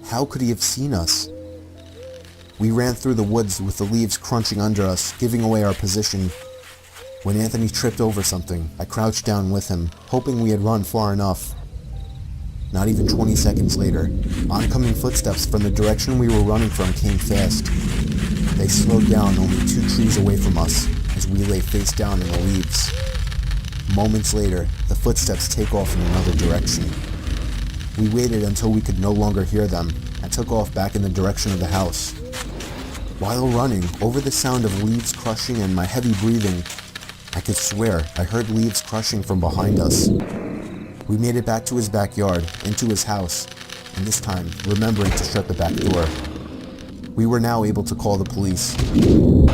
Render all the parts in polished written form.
How could he have seen us? We ran through the woods with the leaves crunching under us, giving away our position. When Anthony tripped over something, I crouched down with him, hoping we had run far enough. Not even 20 seconds later, oncoming footsteps from the direction we were running from came fast. They slowed down only 2 trees away from us, as we lay face down in the leaves. Moments later, the footsteps take off in another direction. We waited until we could no longer hear them, and took off back in the direction of the house. While running, over the sound of leaves crushing and my heavy breathing, I could swear I heard leaves crushing from behind us. We made it back to his backyard, into his house, and this time, remembering to shut the back door. We were now able to call the police.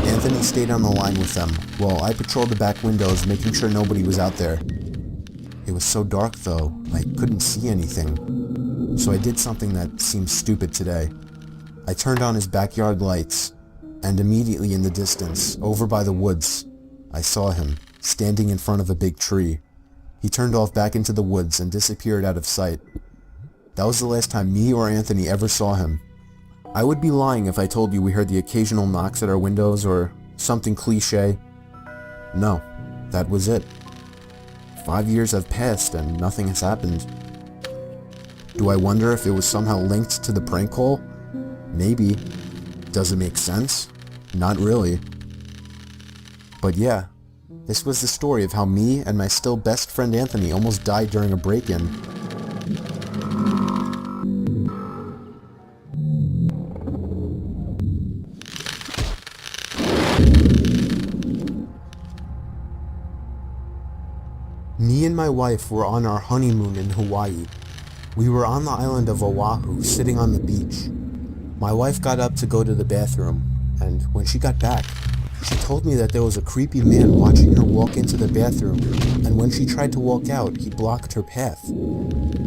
Anthony stayed on the line with them, while I patrolled the back windows, making sure nobody was out there. It was so dark though, I couldn't see anything. So I did something that seems stupid today. I turned on his backyard lights, and immediately in the distance, over by the woods, I saw him, standing in front of a big tree. He turned off back into the woods and disappeared out of sight. That was the last time me or Anthony ever saw him. I would be lying if I told you we heard the occasional knocks at our windows or something cliche. No, that was it. 5 years have passed and nothing has happened. Do I wonder if it was somehow linked to the prank call? Maybe. Does it make sense? Not really. But yeah, this was the story of how me and my still best friend Anthony almost died during a break-in. Me and my wife were on our honeymoon in Hawaii. We were on the island of Oahu, sitting on the beach. My wife got up to go to the bathroom, and when she got back, she told me that there was a creepy man watching her walk into the bathroom, and when she tried to walk out, he blocked her path.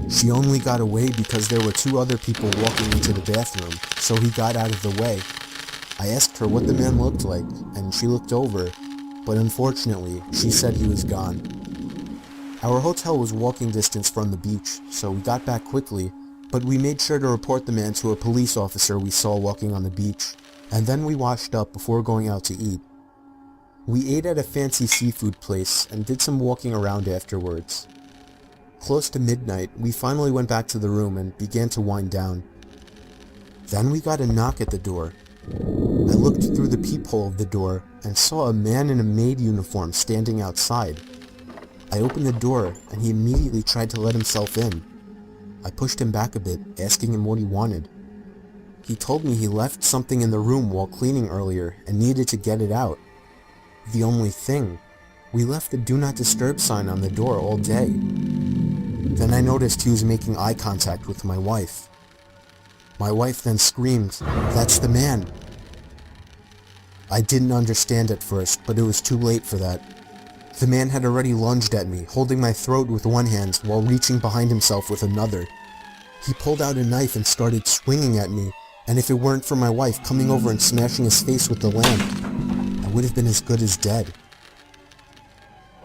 She only got away because there were 2 other people walking into the bathroom, so he got out of the way. I asked her what the man looked like, and she looked over, but unfortunately, she said he was gone. Our hotel was walking distance from the beach, so we got back quickly, but we made sure to report the man to a police officer we saw walking on the beach, and then we washed up before going out to eat. We ate at a fancy seafood place and did some walking around afterwards. Close to midnight, we finally went back to the room and began to wind down. Then we got a knock at the door. I looked through the peephole of the door and saw a man in a maid uniform standing outside. I opened the door and he immediately tried to let himself in. I pushed him back a bit, asking him what he wanted. He told me he left something in the room while cleaning earlier and needed to get it out. The only thing, we left the do not disturb sign on the door all day. Then I noticed he was making eye contact with my wife. My wife then screamed, "That's the man!" I didn't understand at first, but it was too late for that. The man had already lunged at me, holding my throat with one hand while reaching behind himself with another. He pulled out a knife and started swinging at me, and if it weren't for my wife coming over and smashing his face with the lamp, I would have been as good as dead.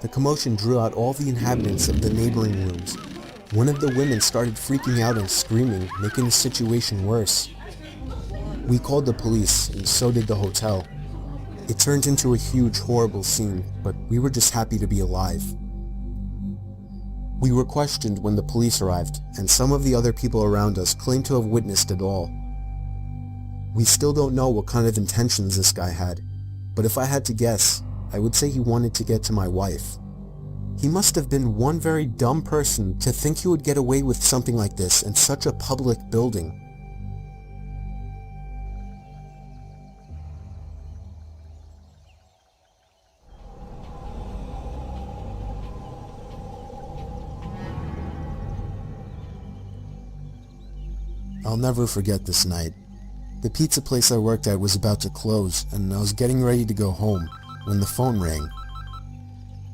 The commotion drew out all the inhabitants of the neighboring rooms. One of the women started freaking out and screaming, making the situation worse. We called the police, and so did the hotel. It turned into a huge, horrible scene, but we were just happy to be alive. We were questioned when the police arrived, and some of the other people around us claimed to have witnessed it all. We still don't know what kind of intentions this guy had, but if I had to guess, I would say he wanted to get to my wife. He must have been one very dumb person to think he would get away with something like this in such a public building. I'll never forget this night. The pizza place I worked at was about to close, and I was getting ready to go home when the phone rang.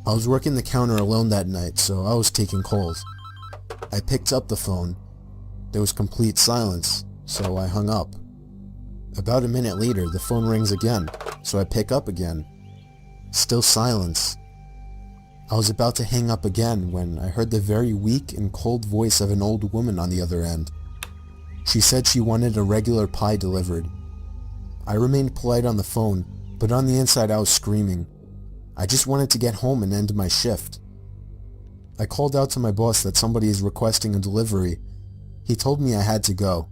I was working the counter alone that night, so I was taking calls. I picked up the phone. There was complete silence, so I hung up. About a minute later, the phone rings again, so I pick up again. Still silence. I was about to hang up again when I heard the very weak and cold voice of an old woman on the other end. She said she wanted a regular pie delivered. I remained polite on the phone, but on the inside I was screaming. I just wanted to get home and end my shift. I called out to my boss that somebody is requesting a delivery. He told me I had to go.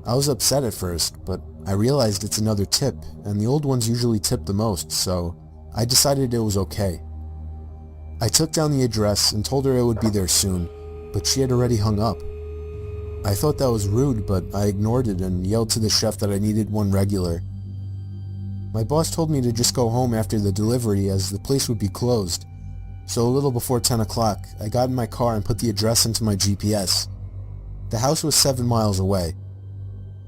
I was upset at first, but I realized it's another tip, and the old ones usually tip the most, so I decided it was okay. I took down the address and told her it would be there soon, but she had already hung up. I thought that was rude, but I ignored it and yelled to the chef that I needed one regular. My boss told me to just go home after the delivery as the place would be closed, so a little before 10 o'clock, I got in my car and put the address into my GPS. The house was 7 miles away.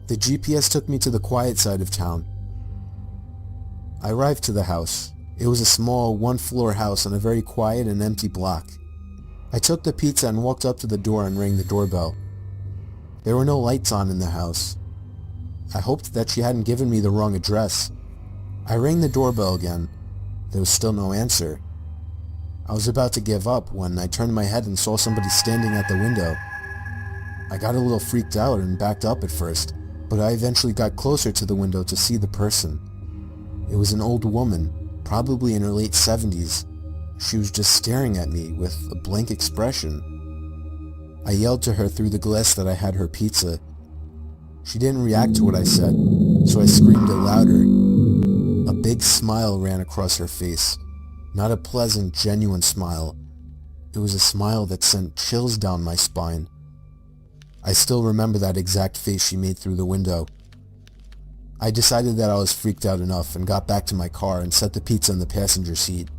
The GPS took me to the quiet side of town. I arrived to the house. It was a small, one-floor house on a very quiet and empty block. I took the pizza and walked up to the door and rang the doorbell. There were no lights on in the house. I hoped that she hadn't given me the wrong address. I rang the doorbell again. There was still no answer. I was about to give up when I turned my head and saw somebody standing at the window. I got a little freaked out and backed up at first, but I eventually got closer to the window to see the person. It was an old woman, probably in her late 70s. She was just staring at me with a blank expression. I yelled to her through the glass that I had her pizza. She didn't react to what I said, so I screamed it louder. A big smile ran across her face. Not a pleasant, genuine smile. It was a smile that sent chills down my spine. I still remember that exact face she made through the window. I decided that I was freaked out enough and got back to my car and set the pizza in the passenger seat.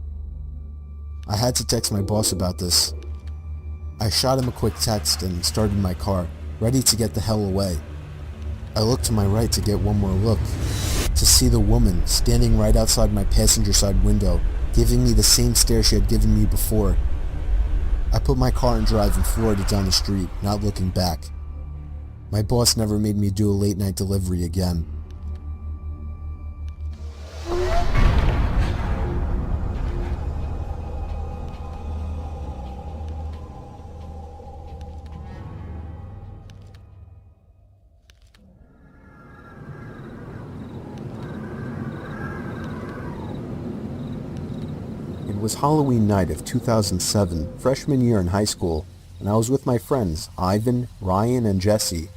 I had to text my boss about this. I shot him a quick text and started my car, ready to get the hell away. I looked to my right to get one more look, to see the woman standing right outside my passenger side window, giving me the same stare she had given me before. I put my car in drive and floored it down the street, not looking back. My boss never made me do a late night delivery again. It was Halloween night of 2007, freshman year in high school, and I was with my friends Ivan, Ryan, and Jesse.